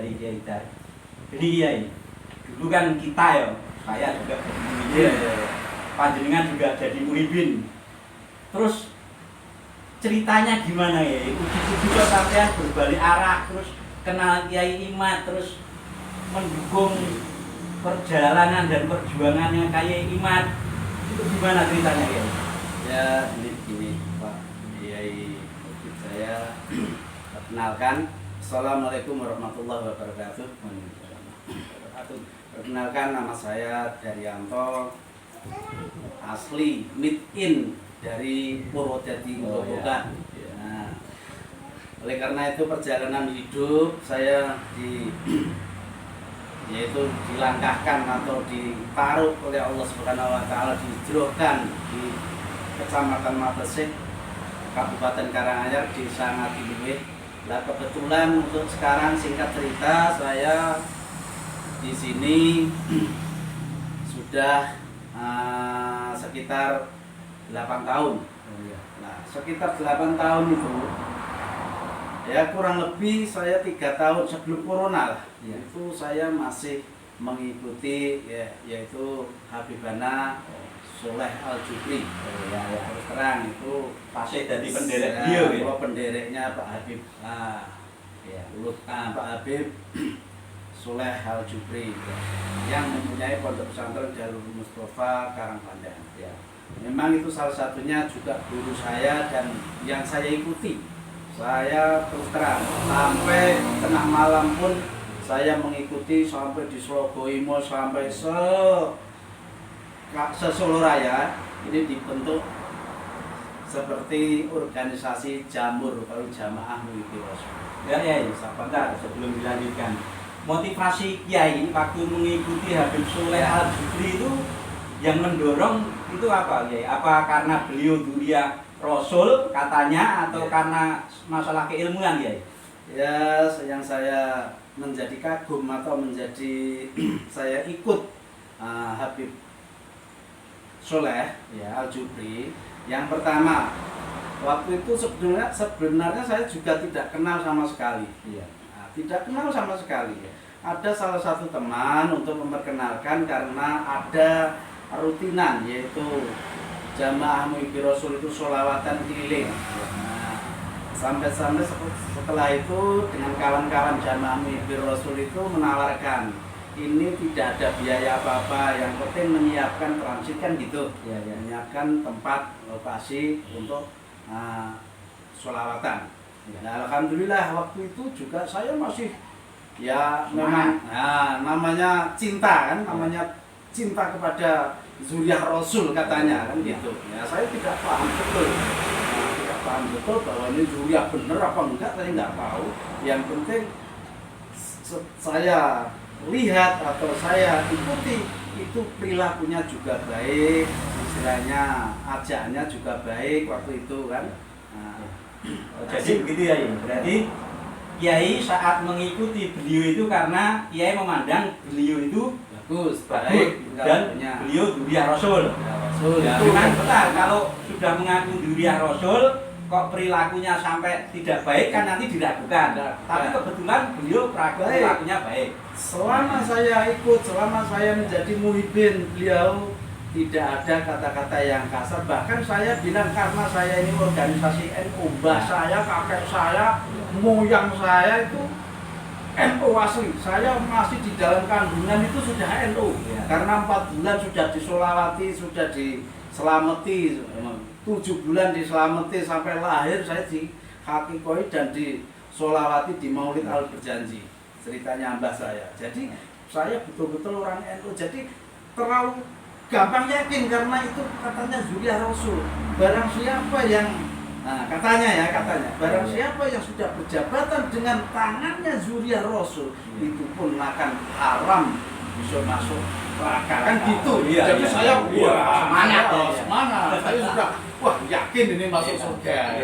dari Kiai Dar. Jadi Kiai, dulu kan kita ya, saya juga jadi muhibin, panjenengan juga jadi muhibin. Terus ceritanya gimana ya? Uji-uji kok sampean berbalik arah, terus kenal Kiai Imad, terus mendukung perjalanan dan perjuangannya Kiai Imad. Itu gimana ceritanya ya? Ya, ini begini Pak Kiai Mufid, saya perkenalkan. Assalamualaikum warahmatullahi wabarakatuh. Perkenalkan, nama saya Daryanto, asli meet in dari Purwodadi Grobogan. Nah, oleh karena itu perjalanan hidup saya yaitu dilangkahkan atau ditaruh oleh Allah Subhanahu wa taala, dihijrahkan di Kecamatan Matesik, Kabupaten Karanganyar, Desa Ngadiluwih. Nah, kebetulan untuk sekarang singkat cerita saya di sini sudah sekitar 8 tahun. Nah, sekitar 8 tahun itu ya kurang lebih saya 3 tahun sebelum corona lah. Ya. Itu saya masih mengikuti yaitu Habibana Soleh Al-Jubri. Terus terang itu Pasih dari penderek dia ya. Pendereknya Pak Habib. Pak Habib Soleh Al-Jubri yang mempunyai pondok pesantren Darul Mustafa Karangpandan. Ya. Memang itu salah satunya juga guru saya dan yang saya ikuti. Saya terus terang sampai tengah malam pun saya mengikuti sampai di Sologoimo, sampai Solo Raya. Ini dibentuk seperti organisasi jamur kalau Jamaah Muhibin Rasul. Ya, sebentar sebelum dilanjutkan. Motivasi Kiai waktu mengikuti Habib Soleh Al-Jubri itu yang mendorong itu apa Kiai? Apa karena beliau duriah Rasul katanya atau karena masalah keilmuan Kiai? Ya, yang saya menjadi kagum atau menjadi saya ikut Habib Soleh Al-Jubri. Yang pertama, waktu itu sebenarnya saya juga tidak kenal sama sekali. Nah, tidak kenal sama sekali. Ada salah satu teman untuk memperkenalkan karena ada rutinan yaitu Jamaah Muhibin Rasul itu sholawatan keliling. Nah, sampai setelah itu dengan kawan-kawan Jamaah Muhibin Rasul itu menawarkan ini tidak ada biaya apa-apa, yang penting menyiapkan transit kan gitu, menyiapkan tempat lokasi untuk sholawatan. Nah, alhamdulillah waktu itu juga saya masih memang namanya cinta kan, namanya cinta kepada Zuriyah Rasul katanya kan gitu. Ya saya tidak paham betul, bahwa ini Zuriyah bener apa enggak, saya nggak tahu. Yang penting saya lihat atau saya ikuti itu perilakunya juga baik, istilahnya ajaannya juga baik waktu itu kan. Jadi begitu ya, berarti Kiai saat mengikuti beliau itu karena Kiai memandang beliau itu baik dan beliau duriah Rasul. Ya, memang benar kalau sudah mengaku duriah Rasul kok perilakunya sampai tidak baik kan nanti diragukan. Tapi kebetulan beliau perilakunya baik. Selama saya ikut, selama saya menjadi muhibin beliau, tidak ada kata-kata yang kasar. Bahkan saya bilang karena saya ini organisasi NU, mbah saya, kakek saya, moyang saya itu NU asli. Saya masih di dalam kandungan itu sudah NU. Karena 4 bulan sudah disolawati, sudah diselamati, 7 bulan diselamati sampai lahir saya di hakikoi dan disolawati di Maulid Al Berjanji. Ceritanya mbah saya. Jadi saya betul-betul orang NU. Jadi terlalu gampang yakin karena itu katanya Zuriyah Rasul. Barang siapa yang katanya barang siapa yang sudah berjabatan dengan tangannya Zuriyah Rasul itu pun akan haram bisa masuk neraka kan gitu. Jadi saya semangat. Saya sudah yakin ini masuk surga.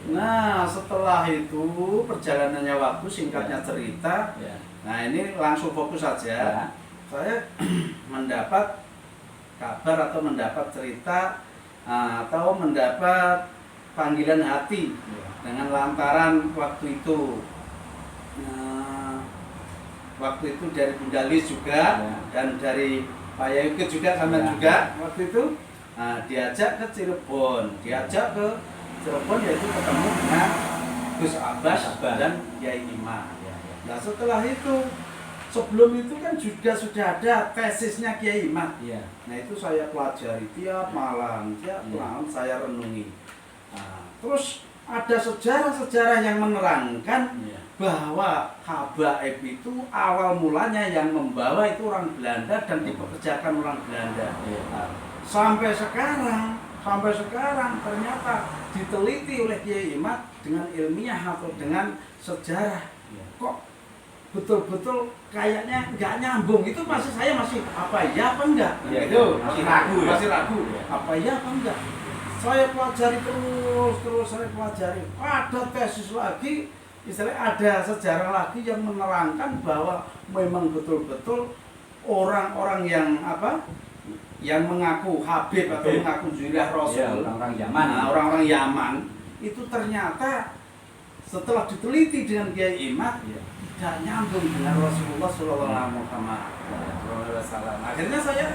Nah, setelah itu perjalanannya waktu, singkatnya cerita. Nah, ini langsung fokus saja. Saya mendapat kabar atau mendapat cerita atau mendapat panggilan hati dengan lantaran waktu itu waktu itu dari Bunda Lis juga Ya. dan dari Pak Yayuke juga sama Ya. juga waktu itu. Nah, diajak ke Cirebon, yaitu ketemu dengan Gus Abbas dan Kiai Imam. Nah setelah itu, sebelum itu kan juga sudah ada tesisnya Kiai Imam. Nah itu saya pelajari tiap malam saya renungi. Nah, terus ada sejarah-sejarah yang menerangkan bahwa Habaib itu awal mulanya yang membawa itu orang Belanda dan dipekerjakan orang Belanda. Nah, sampai sekarang ternyata diteliti oleh Kiai Imam dengan ilmiah atau dengan sejarah, kok betul-betul kayaknya nggak nyambung. Itu saya masih apa ya apa enggak gitu, masih ragu apa ya apa enggak. Saya pelajari terus saya pelajari, ada tesis lagi, istilahnya ada sejarah lagi yang menerangkan bahwa memang betul-betul orang-orang yang yang mengaku Habib atau mengaku Zuriyah Rasul, orang-orang Yaman itu ternyata setelah diteliti dengan Kiai Imam tidak nyambung dengan Rasulullah Sallallahu Alaihi Wasallam. Akhirnya saya,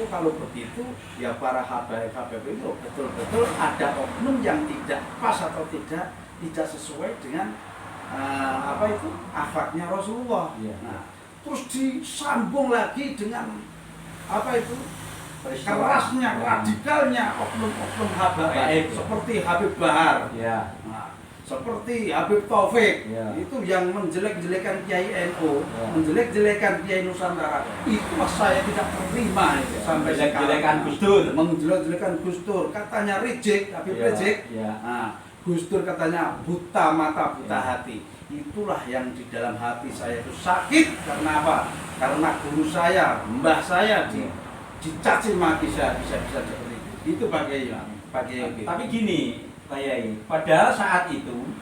kalau begitu ya para Habib itu betul-betul ada oknum yang tidak pas atau tidak sesuai dengan akhlaknya Rasulullah. Nah, terus disambung lagi dengan kerasnya, radikalnya oknum Habaib seperti Habib Bahar, nah, seperti Habib Taufik, itu yang menjelek-jelekan Kiai NU, menjelek-jelekan Kiai Nusantara. Itu saya tidak terima sampai menjelek-jelekan Gus Dur, menjelek-jelekan Gus Dur, katanya reject, Habib reject. Nah, Gus Dur katanya buta mata, buta hati. Itulah yang di dalam hati saya itu sakit. Karena apa? Karena guru saya, mbah saya dicaci maki bisa seperti itu. Itu Pak Kiai. Tapi gini, Pak Yai, padahal saat itu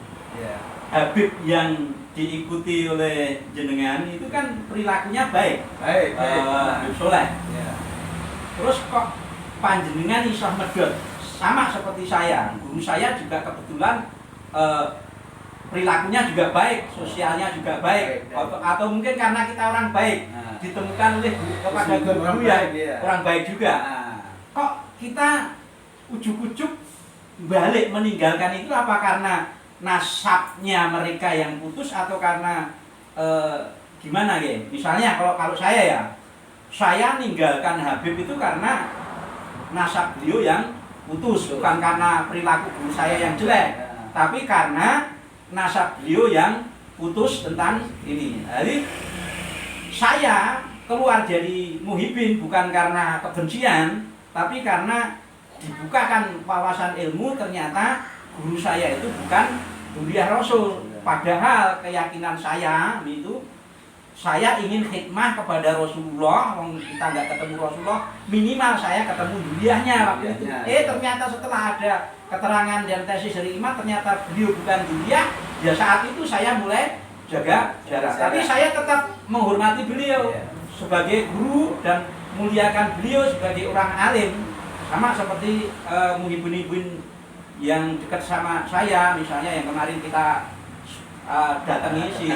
Habib yang diikuti oleh jenengan itu kan perilakunya baik. Habib Soleh. Terus kok panjenengan iso medhot sama seperti saya. Guru saya juga kebetulan perilakunya juga baik, sosialnya juga baik. Atau mungkin karena kita orang baik, ditemukan oleh kepada guru yang orang baik juga. Kok kita ujuk-ujuk balik meninggalkan itu, apa karena nasabnya mereka yang putus atau karena gimana ya? Misalnya kalau saya ninggalkan Habib itu karena nasab beliau yang putus, bukan karena perilaku guru saya yang jelek, tapi karena nasab beliau yang putus tentang ini. Jadi saya keluar dari Muhibin bukan karena kebencian, tapi karena dibukakan wawasan ilmu, ternyata guru saya itu bukan Zuriyah Rasul. Padahal keyakinan saya itu, saya ingin khidmah kepada Rasulullah. Kita nggak ketemu Rasulullah, minimal saya ketemu Zuriyahnya waktu itu. Ternyata setelah ada keterangan dan tesis dari Imam, ternyata beliau bukan Zuriyah. Ya saat itu saya mulai jaga jarak. Tapi saya tetap menghormati beliau sebagai guru dan muliakan beliau sebagai orang alim. Sama seperti muhibin-muhibin yang dekat sama saya, misalnya yang kemarin kita datangi si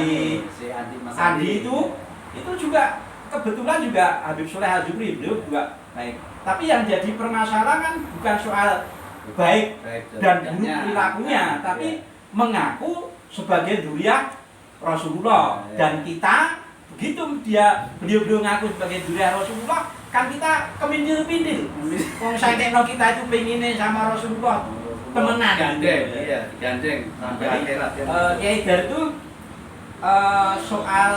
Andi itu juga kebetulan juga Habib Soleh Al-Jubri, beliau juga baik. Tapi yang jadi permasalahan bukan soal baik dan buruk perilakunya, tapi mengaku sebagai Zuriyah Rasulullah. Dan kita begitu beliau ngaku sebagai Zuriyah Rasulullah, kan kita kemindil-mindil. Wong saikno kita itu pengennya sama Rasulullah temenan. Gandeng sampai akhirat. Kiai Dar itu soal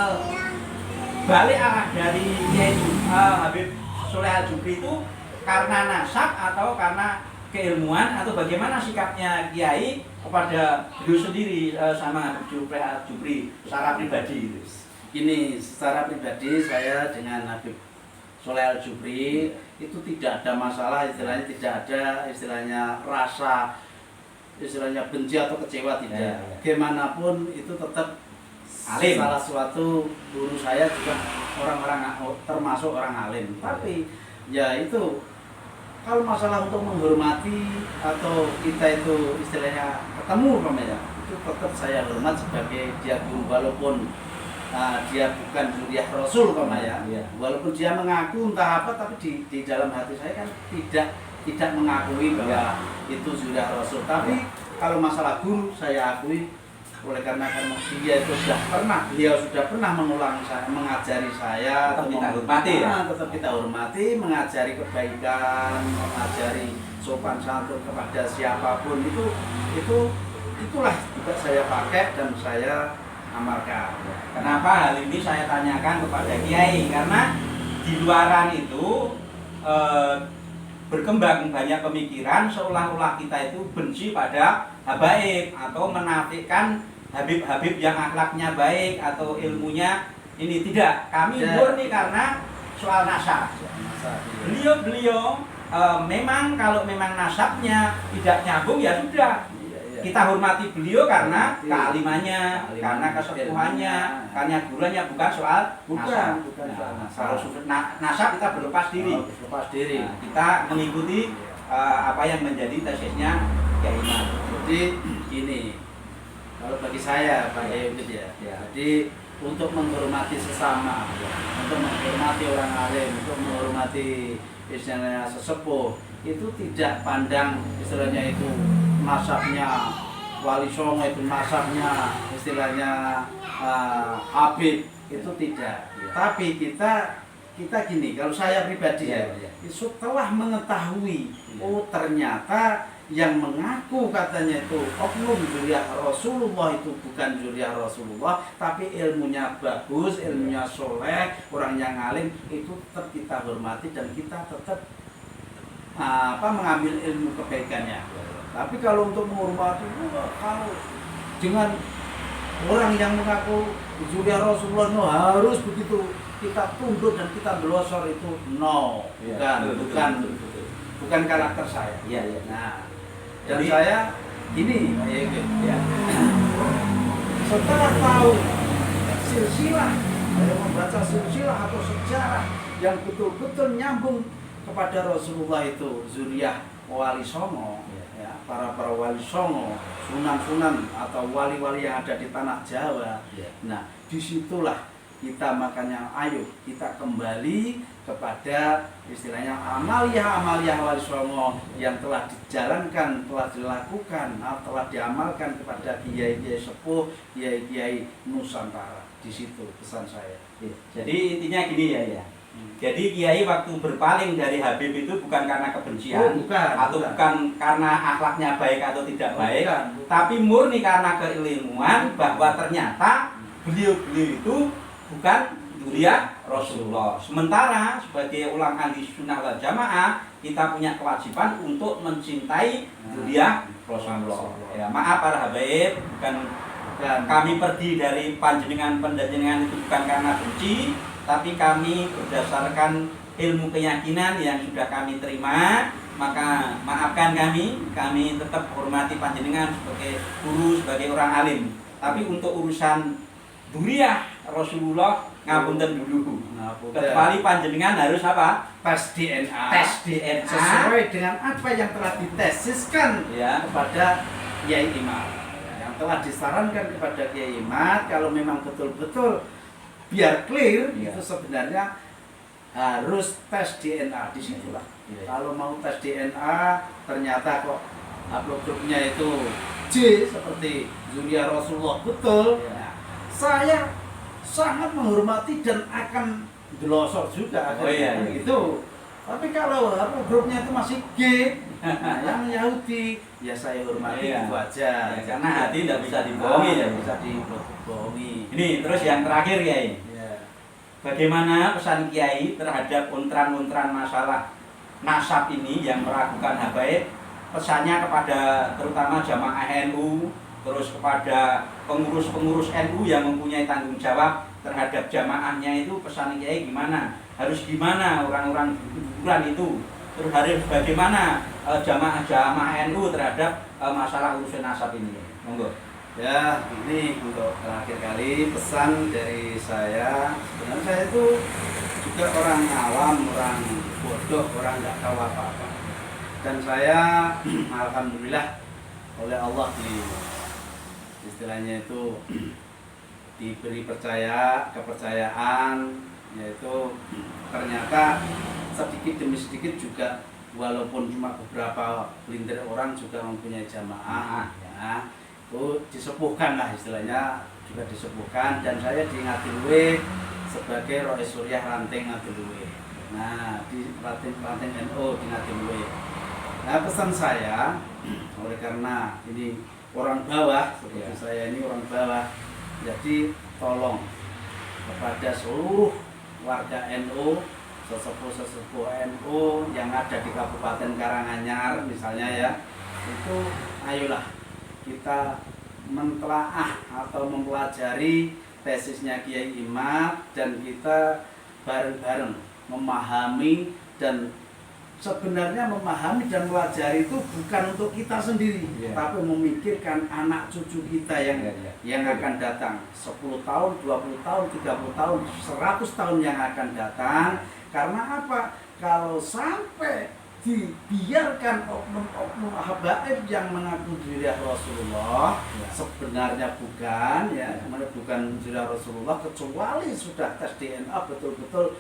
balik arah dari Kiai Habib Soleh Al-Jubri itu karena nasab atau karena keilmuan, atau bagaimana sikapnya Kiai kepada beliau sendiri sama Habib Al-Jubri secara pribadi? Ini secara pribadi saya dengan Habib Soleh Al-Jubri itu tidak ada masalah, istilahnya tidak ada istilahnya rasa, istilahnya benci atau kecewa, tidak. Bagaimanapun itu tetap alim. Salah suatu guru saya juga orang-orang termasuk orang alim. Tapi ya itu, kalau masalah untuk menghormati atau kita itu istilahnya ketemu namanya, itu tetap saya hormat sebagai dia guru, walaupun dia bukan zuriyah Rasul ya. Iya. Walaupun dia mengaku entah apa, tapi di dalam hati saya kan tidak mengakui bahwa itu zuriyah Rasul. Tapi kalau masalah guru saya akui, oleh karena beliau sudah pernah mengajari saya, tetap kita hormati ya. Tetap kita hormati, mengajari kebaikan, mengajari sopan santun kepada siapapun, itulah juga saya pakai dan saya amalkan. Kenapa hal ini saya tanyakan kepada Kiai? Karena di luaran itu berkembang banyak pemikiran seolah-olah kita itu benci pada habaib atau menafikan habib-habib yang akhlaknya baik atau ilmunya ini. Tidak, kami murni karena soal nasab. Beliau memang kalau memang nasabnya tidak nyambung ya sudah, kita hormati beliau karena kealimannya, karena kesepuhannya, karena gurunya, bukan soal nasab. Kalau nasab kita berlepas diri. Nah, kita mengikuti apa yang menjadi tesisnya Kiai Imam. Jadi ini kalau bagi saya Pak Yayud ya. Jadi untuk menghormati sesama, untuk menghormati orang alim, untuk menghormati istilahnya sesepuh, itu tidak pandang istilahnya itu nasabnya Wali Songo, itu nasabnya istilahnya Habib, itu tidak. Tapi kita gini, kalau saya pribadi setelah mengetahui ternyata yang mengaku katanya itu oknum zuriyah Rasulullah itu bukan zuriyah Rasulullah, tapi ilmunya bagus, ilmunya soleh, orang yang alim, itu tetap kita hormati dan kita tetap mengambil ilmu kebaikannya. Tapi kalau untuk menghormati, kalau dengan orang yang mengaku zuriyah Rasulullah harus begitu kita tunduk dan kita belosor, itu bukan karakter saya. Nah, dan jadi, saya gini, setelah tahu silsilah, membaca silsilah atau sejarah yang betul-betul nyambung kepada Rasulullah itu zuriyah Wali Songo, para Wali Songo, sunan-sunan atau wali-wali yang ada di tanah Jawa. Nah, disitulah kita makanya ayo kita kembali kepada istilahnya amaliyah Wali Songo yang telah dijalankan, telah dilakukan, telah diamalkan kepada kiai-kiai sepuh, kiai-kiai Nusantara. Di situ pesan saya. Jadi intinya gini ya. Jadi Kiai waktu berpaling dari Habib itu bukan karena kebencian, bukan karena akhlaknya baik atau tidak baik, tapi murni karena keilmuan bahwa ternyata beliau itu bukan zuriyah Rasulullah. Sementara sebagai ulama ahli sunnah wal jamaah, kita punya kewajiban untuk mencintai zuriyah Rasulullah. Ya, maaf para habaib, bukan kami pergi dari panjenengan itu bukan karena benci, tapi kami berdasarkan ilmu keyakinan yang sudah kami terima. Maka maafkan kami tetap hormati panjenengan sebagai guru, sebagai orang alim. Tapi untuk urusan zuriyah Rasulullah ngapunten dulu. Kecuali panjenengan harus apa? Tes DNA. Tes DNA sesuai dengan apa yang telah ditesiskan kepada Kiai Imam. Yang telah disarankan kepada Kiai Imam, kalau memang betul-betul biar clear, itu sebenarnya harus tes DNA. Disitulah. Kalau mau tes DNA ternyata kok haplogramnya itu J seperti zuriyah Rasulullah betul. Saya sangat menghormati dan akan delosor juga itu. Tapi kalau grupnya itu masih G, yang Yahudi, ya saya hormati itu aja. Karena hati tidak bisa dibohongi, bisa dibohongi. Ini terus yang terakhir Kiai. Bagaimana pesan Kiai terhadap untran-untran masalah nasab ini yang meragukan habaib? Pesannya kepada terutama jamaah NU, terus kepada pengurus-pengurus NU yang mempunyai tanggung jawab terhadap jamaahnya, itu pesan Kiai gimana? Harus gimana orang-orang kuburan itu? Terus harus bagaimana jamaah NU terhadap masalah urusan nasab ini? Monggo. Ya, ini untuk terakhir kali pesan dari saya. Sebenarnya saya itu juga orang awam, orang bodoh, orang nggak tahu apa-apa. Dan saya alhamdulillah oleh Allah istilahnya itu diberi kepercayaan, yaitu ternyata sedikit demi sedikit juga, walaupun cuma beberapa pelintir orang juga mempunyai jamaah, ya, itu disepuhkan lah istilahnya, juga disepuhkan, dan saya di Ngadiluwe sebagai Rois Suryah Ranting Ngadiluwe. Nah, di ranting NU di Ngadiluwe. Nah, pesan saya, oleh karena ini orang bawah, seperti saya ini orang bawah, jadi tolong kepada seluruh warga NU, sesepuh-sesepuh NU yang ada di Kabupaten Karanganyar misalnya ya, itu ayolah kita mentelaah atau mempelajari tesisnya Kiai Imad, dan kita bareng-bareng memahami, dan sebenarnya memahami dan pelajari itu bukan untuk kita sendiri, tapi memikirkan anak cucu kita yang akan datang 10 tahun, 20 tahun, 30 tahun, 100 tahun yang akan datang. Karena apa? Kalau sampai dibiarkan oknum-oknum habaib yang mengaku diri Rasulullah, sebenarnya bukan, ya, bukan diri Rasulullah, kecuali sudah tes DNA betul-betul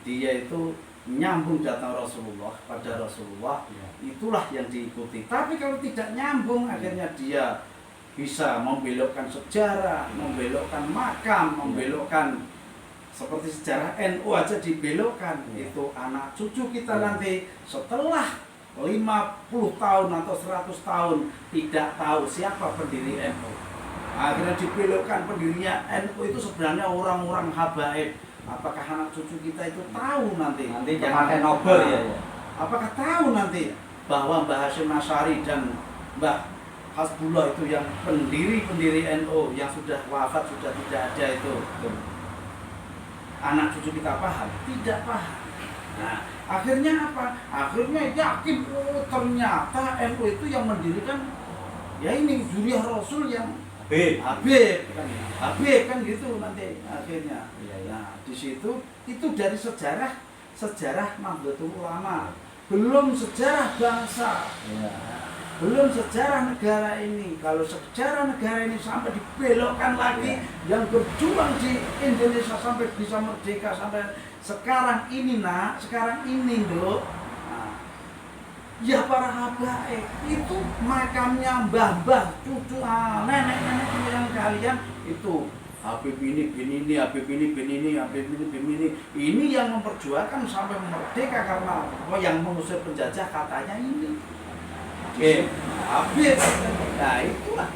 dia itu nyambung datang Rasulullah pada Rasulullah, itulah yang diikuti. Tapi kalau tidak nyambung, akhirnya dia bisa membelokkan sejarah, membelokkan makam, membelokkan seperti sejarah NU aja dibelokkan. Itu anak cucu kita nanti setelah 50 tahun atau 100 tahun tidak tahu siapa pendiri NU. Akhirnya dibelokkan pendirinya NU itu sebenarnya orang-orang habaib. Apakah anak cucu kita itu tahu nanti yang pakai Nobel ya? Apakah tahu nanti bahwa Mbah Hasyim Asy'ari dan Mbah Hasbullah itu yang pendiri NU yang sudah wafat, sudah tidak ada itu? Anak cucu kita paham? Tidak paham. Nah, akhirnya apa? Akhirnya yakin, oh ternyata NU itu yang mendirikan ya ini Zuriyah Rasul yang Habib kan gitu nanti akhirnya. Nah, di situ itu dari sejarah Nahdlatul Ulama, belum sejarah bangsa, belum sejarah negara ini. Kalau sejarah negara ini sampai dibelokkan lagi, yang berjuang di Indonesia sampai bisa merdeka sampai sekarang ini sekarang ini ya para habaib itu makamnya mbah-mbah, cucu, nenek-nenek yang kalian itu Habib ini bin ini, Habib ini bin ini, Habib ini bin ini yang memperjuangkan sampai merdeka karena yang mengusir penjajah katanya ini. Habib. Nah, itulah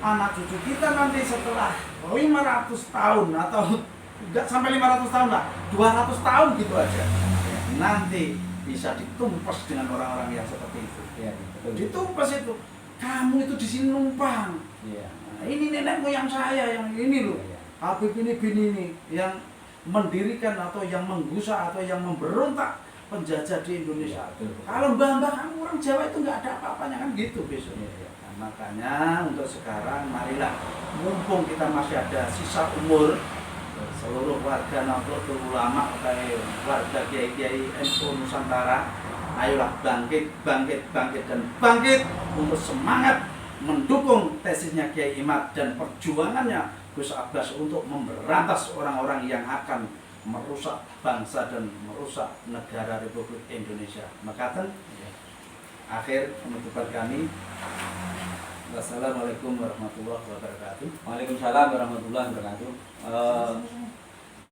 anak cucu kita nanti setelah 500 tahun atau enggak sampai 500 tahun lah, 200 tahun gitu aja. Nanti bisa ditumpas dengan orang-orang yang seperti itu. Ditumpas itu. Kamu itu di sini numpang. Nah, ini nenek moyang saya yang ini loh. Habib ini bin ini yang mendirikan atau yang menggusa atau yang memberontak penjajah di Indonesia. Kalau mbah-mbah kamu orang Jawa itu nggak ada apa-apanya kan gitu besok. Nah, makanya untuk sekarang marilah mumpung kita masih ada sisa umur, seluruh warga Nahdlatul Ulama, warga kiai-kiai NU Nusantara, ayolah bangkit untuk semangat mendukung tesisnya Kiai Imad dan perjuangannya Gus Abbas untuk memberantas orang-orang yang akan merusak bangsa dan merusak negara Republik Indonesia. Makaten akhir penutupan kami. Wassalamualaikum warahmatullahi wabarakatuh. Waalaikumsalam warahmatullahi wabarakatuh.